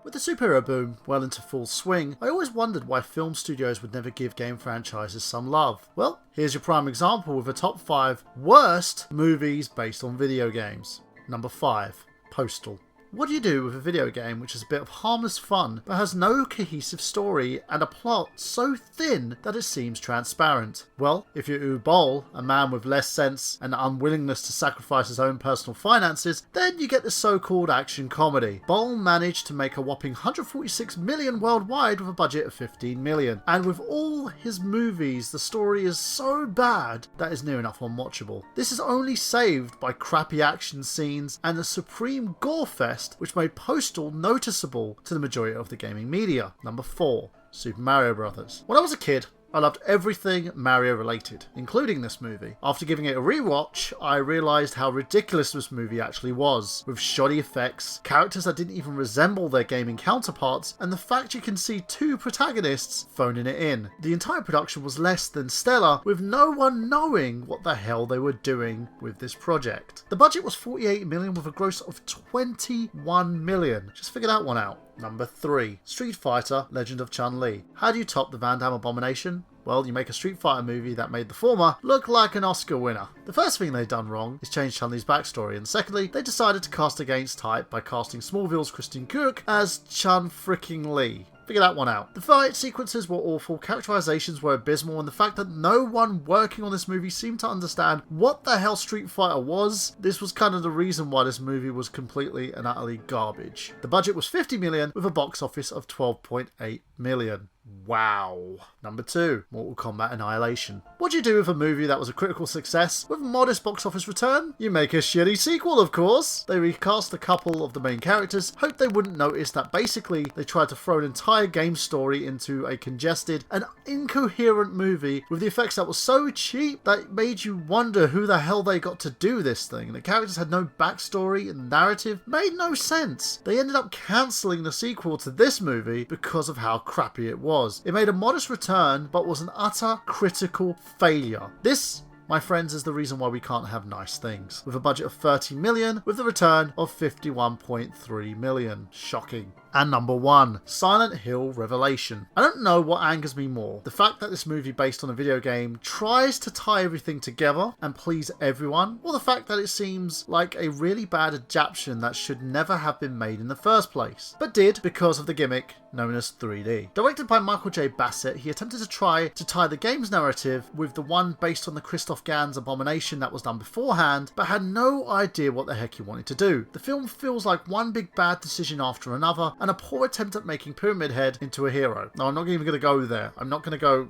With the superhero boom well into full swing, I always wondered why film studios would never give game franchises some love. Well, here's your prime example with a top 5 worst movies based on video games. Number 5. Postal. What do you do with a video game which is a bit of harmless fun but has no cohesive story and a plot so thin that it seems transparent? Well, if you're Uwe Boll, a man with less sense and unwillingness to sacrifice his own personal finances, then you get the so-called action comedy. Boll managed to make a whopping 146 million worldwide with a budget of 15 million, and with all his movies the story is so bad that is near enough unwatchable. This is only saved by crappy action scenes and a supreme gore fest which made Postal noticeable to the majority of the gaming media. Number 4. Super Mario Bros. When I was a kid, I loved everything Mario related, including this movie. After giving it a rewatch, I realised how ridiculous this movie actually was, with shoddy effects, characters that didn't even resemble their gaming counterparts, and the fact you can see 2 protagonists phoning it in. The entire production was less than stellar, with no one knowing what the hell they were doing with this project. The budget was 48 million with a gross of 21 million. Just figure that one out. Number 3. Street Fighter Legend of Chun-Li. How do you top the Van Damme abomination? Well, you make a Street Fighter movie that made the former look like an Oscar winner. The first thing they've done wrong is change Chun-Li's backstory, and secondly, they decided to cast against type by casting Smallville's Christine Cook as Chun-freaking-Li. Figure that one out. The fight sequences were awful, characterizations were abysmal, and the fact that no one working on this movie seemed to understand what the hell Street Fighter was, this was kind of the reason why this movie was completely and utterly garbage. The budget was 50 million with a box office of 12.8 million. Wow. Number 2. Mortal Kombat Annihilation. What do you do with a movie that was a critical success with a modest box office return? You make a shitty sequel, of course. They recast a couple of the main characters, hoped they wouldn't notice that basically they tried to throw an entire game story into a congested and incoherent movie with the effects that were so cheap that it made you wonder who the hell they got to do this thing. The characters had no backstory and the narrative made no sense. They ended up cancelling the sequel to this movie because of how crappy it was. It made a modest return, but was an utter critical failure. This, my friends, is the reason why we can't have nice things. With a budget of 30 million, with a return of 51.3 million. Shocking. And number 1, Silent Hill Revelation. I don't know what angers me more. The fact that this movie based on a video game tries to tie everything together and please everyone, or the fact that it seems like a really bad adaptation that should never have been made in the first place, but did because of the gimmick known as 3D. Directed by Michael J. Bassett, he attempted to try to tie the game's narrative with the one based on the Christoph Gans abomination that was done beforehand, but had no idea what the heck he wanted to do. The film feels like one big bad decision after another, and a poor attempt at making Pyramid Head into a hero. No, I'm not even going to go there. I'm not going to go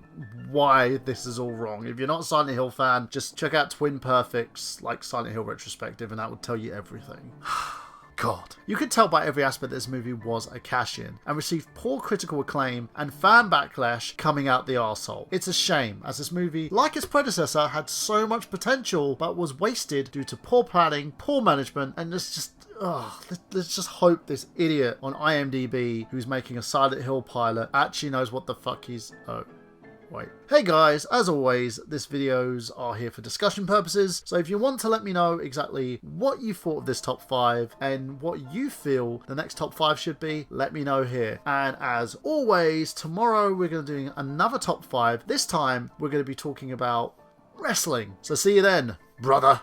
why this is all wrong. If you're not a Silent Hill fan, just check out Twin Perfect's like Silent Hill retrospective and that will tell you everything. God. You could tell by every aspect that this movie was a cash-in and received poor critical acclaim and fan backlash coming out the arsehole. It's a shame, as this movie, like its predecessor, had so much potential but was wasted due to poor planning, poor management, and let's just hope this idiot on IMDb who's making a Silent Hill pilot actually knows what the fuck he's... Oh. Wait. Hey guys, as always, these videos are here for discussion purposes, so if you want to let me know exactly what you thought of this top 5 and what you feel the next top 5 should be, let me know here. And as always, tomorrow we're going to be doing another top 5. This time we're going to be talking about wrestling. So see you then, brother.